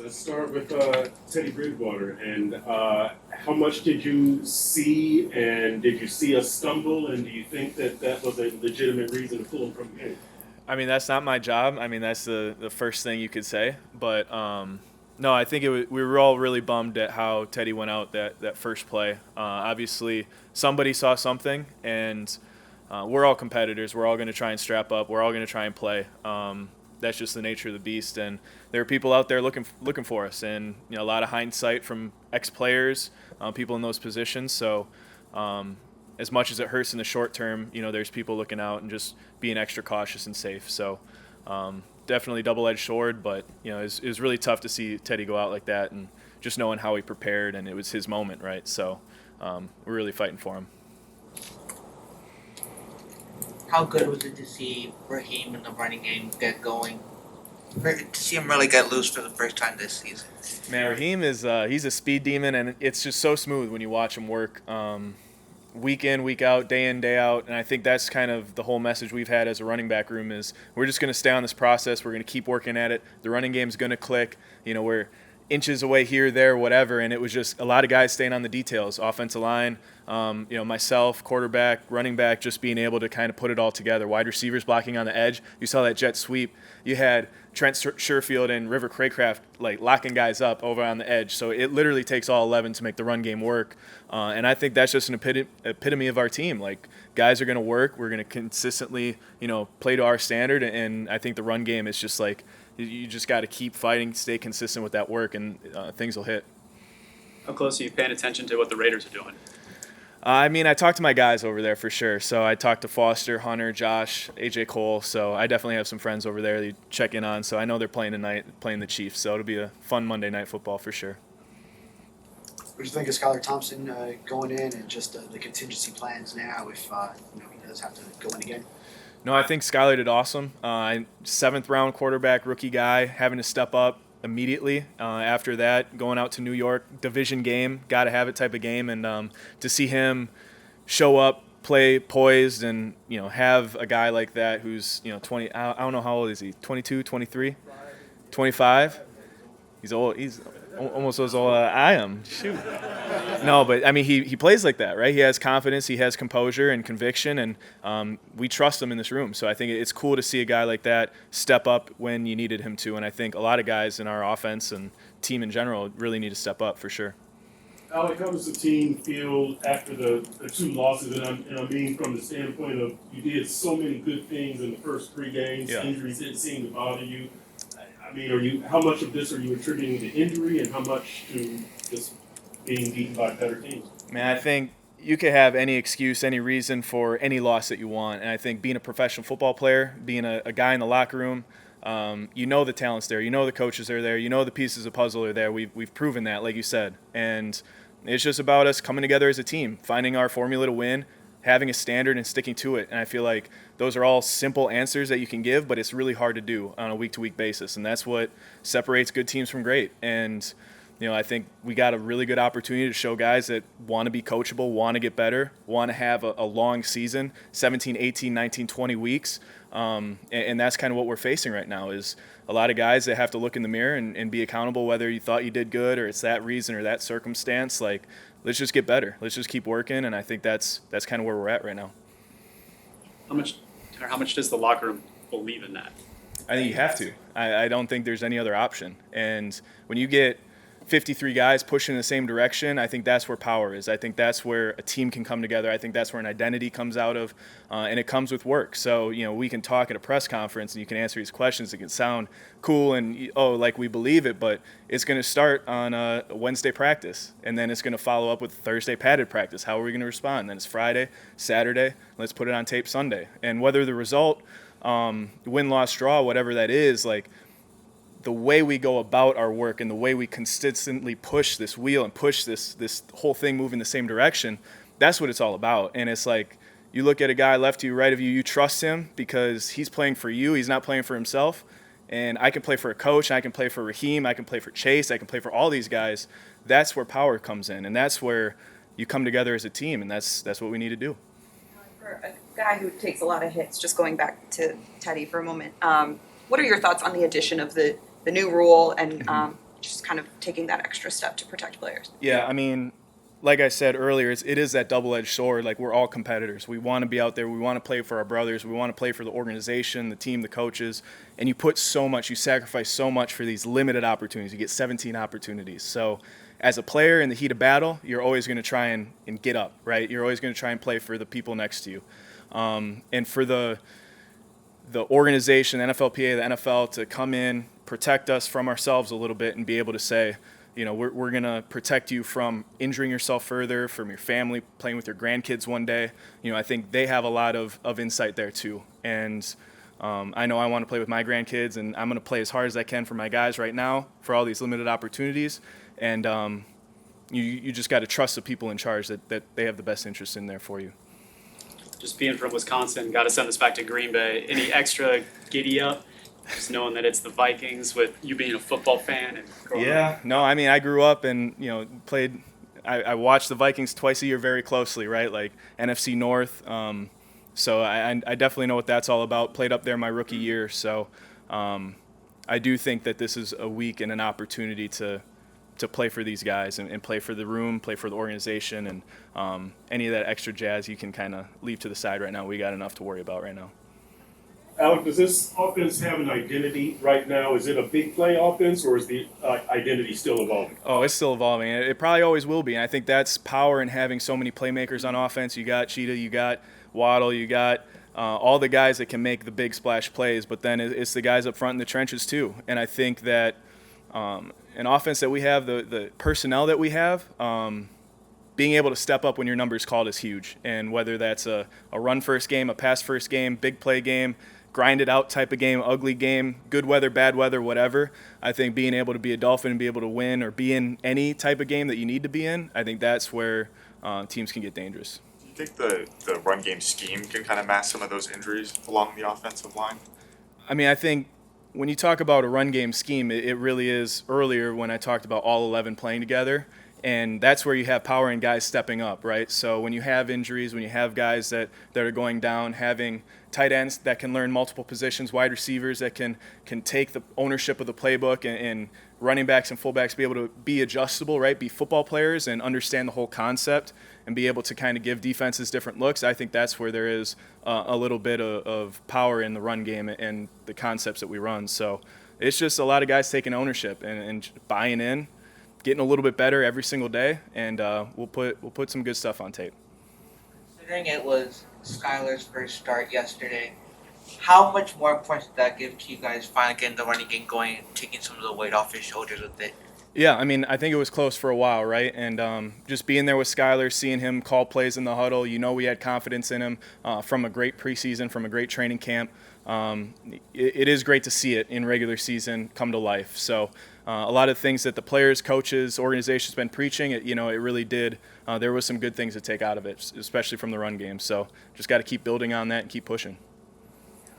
Let's start with Teddy Bridgewater. And how much did you see, and did you see us stumble, and do you think that that was a legitimate reason to pull him from the game? I mean, that's not my job. I mean, that's the first thing you could say. But no, I think we were all really bummed at how Teddy went out that first play. Obviously, somebody saw something, and we're all competitors. We're all going to try and strap up. We're all going to try and play. That's just the nature of the beast. And there are people out there looking for us, and a lot of hindsight from ex-players, people in those positions. So. As much as it hurts in the short term, there's people looking out and just being extra cautious and safe. So definitely double-edged sword, but, it was really tough to see Teddy go out like that and just knowing how he prepared, and it was his moment, right? So we're really fighting for him. How good was it to see Raheem in the running game get going? To see him really get loose for the first time this season. Man, Raheem he's a speed demon, and it's just so smooth when you watch him work. Week in, week out, day in, day out. And I think that's kind of the whole message we've had as a running back room is we're just going to stay on this process. We're going to keep working at it. The running game's going to click. We're inches away here, there, whatever. And it was just a lot of guys staying on the details, offensive line, myself, quarterback, running back, just being able to kind of put it all together. Wide receivers blocking on the edge. You saw that jet sweep. You had Trent Sherfield and River Craycraft like locking guys up over on the edge. So it literally takes all 11 to make the run game work. And I think that's just an epitome of our team. Like, guys are going to work. We're going to consistently, play to our standard. And I think the run game is just like you just got to keep fighting, stay consistent with that work, and things will hit. How close are you paying attention to what the Raiders are doing? I talked to my guys over there for sure. So I talked to Foster, Hunter, Josh, AJ Cole. So I definitely have some friends over there that check in on. So I know they're playing tonight, playing the Chiefs. So it'll be a fun Monday Night Football for sure. What do you think of Skyler Thompson going in, and just the contingency plans now if he does have to go in again? No, I think Skyler did awesome. 7th round quarterback, rookie guy, having to step up immediately after that, going out to New York, division game, got to have it type of game. And to see him show up, play poised, and have a guy like that who's 20, I don't know how old is he, 22, 23, 25? He's old. He's almost as old as I am. Shoot. No, but I mean, he plays like that, right? He has confidence, he has composure and conviction, and we trust him in this room. So I think it's cool to see a guy like that step up when you needed him to. And I think a lot of guys in our offense and team in general really need to step up for sure. Alec, how does the team feel after the two losses? And I mean from the standpoint of you did so many good things in the first 3 games. Yeah. Injuries didn't seem to bother you. I mean, how much of this are you attributing to injury, and how much to just being beaten by better teams? Man, I think you could have any excuse, any reason for any loss that you want. And I think being a professional football player, being a guy in the locker room, the talent's there. The coaches are there. The pieces of puzzle are there. We've proven that, like you said. And it's just about us coming together as a team, finding our formula to win, having a standard and sticking to it. And I feel like those are all simple answers that you can give, but it's really hard to do on a week-to-week basis. And that's what separates good teams from great. And I think we got a really good opportunity to show guys that want to be coachable, want to get better, want to have a long season, 17, 18, 19, 20 weeks. And that's kind of what we're facing right now is a lot of guys that have to look in the mirror and be accountable whether you thought you did good or it's that reason or that circumstance. Like, let's just get better. Let's just keep working. And I think that's kind of where we're at right now. How much does the locker room believe in that? I think you have to. I don't think there's any other option. And when you get 53 guys pushing in the same direction, I think that's where power is. I think that's where a team can come together. I think that's where an identity comes out of, and it comes with work. So, we can talk at a press conference and you can answer these questions. It can sound cool and, like we believe it, but it's going to start on a Wednesday practice, and then it's going to follow up with Thursday padded practice. How are we going to respond? Then it's Friday, Saturday, let's put it on tape Sunday. And whether the result, win, loss, draw, whatever that is, like, the way we go about our work and the way we consistently push this wheel and push this whole thing moving the same direction, that's what it's all about. And it's like you look at a guy left to you, right of you, you trust him because he's playing for you. He's not playing for himself. And I can play for a coach. I can play for Raheem. I can play for Chase. I can play for all these guys. That's where power comes in. And that's where you come together as a team. And that's what we need to do. For a guy who takes a lot of hits, just going back to Teddy for a moment, what are your thoughts on the addition of the new rule and just kind of taking that extra step to protect players. Yeah, I mean, like I said earlier, it is that double-edged sword. Like, we're all competitors. We want to be out there. We want to play for our brothers. We want to play for the organization, the team, the coaches. And you put so much, you sacrifice so much for these limited opportunities. You get 17 opportunities. So as a player in the heat of battle, you're always going to try and get up, right? You're always going to try and play for the people next to you. And for the organization, the NFLPA, the NFL, to come in, protect us from ourselves a little bit and be able to say, you know, we're going to protect you from injuring yourself further, from your family, playing with your grandkids one day. You know, I think they have a lot of insight there too. And I know I want to play with my grandkids, and I'm going to play as hard as I can for my guys right now for all these limited opportunities. And you just got to trust the people in charge that they have the best interest in there for you. Just being from Wisconsin, got to send this back to Green Bay. Any extra giddy up? Just knowing that it's the Vikings, with you being a football fan and growing up. No, I mean, I grew up and, you know, played. I watched the Vikings twice a year very closely, right? Like NFC North. So I definitely know what that's all about. Played up there my rookie year. So I do think that this is a week and an opportunity to play for these guys and play for the room, play for the organization, and any of that extra jazz you can kind of leave to the side right now. We got enough to worry about right now. Alec, does this offense have an identity right now? Is it a big play offense, or is the identity still evolving? Oh, it's still evolving. It probably always will be. And I think that's power in having so many playmakers on offense. You got Cheetah, you got Waddle, you got all the guys that can make the big splash plays, but then it's the guys up front in the trenches too. And I think that an offense that we have, the personnel that we have, being able to step up when your number is called is huge. And whether that's a run-first game, a pass-first game, big play game, grinded out type of game, ugly game, good weather, bad weather, whatever, I think being able to be a Dolphin and be able to win or be in any type of game that you need to be in, I think that's where teams can get dangerous. Do you think the run game scheme can kind of mask some of those injuries along the offensive line? I mean, I think when you talk about a run game scheme, it really is earlier when I talked about all 11 playing together. And that's where you have power and guys stepping up, right? So when you have injuries, when you have guys that are going down, having tight ends that can learn multiple positions, wide receivers that can take the ownership of the playbook, and running backs and fullbacks be able to be adjustable, right? Be football players and understand the whole concept and be able to kind of give defenses different looks. I think that's where there is a little bit of power in the run game and the concepts that we run. So it's just a lot of guys taking ownership and buying in, getting a little bit better every single day, and we'll put some good stuff on tape. Considering it was Skyler's first start yesterday, how much more points did that give to you guys finally getting the running game going and taking some of the weight off his shoulders with it? Yeah, I mean, I think it was close for a while, right? And just being there with Skyler, seeing him call plays in the huddle, we had confidence in him from a great preseason, from a great training camp. It is great to see it in regular season come to life. So a lot of things that the players, coaches, organization's been preaching, it really did. There was some good things to take out of it, especially from the run game. So just got to keep building on that and keep pushing.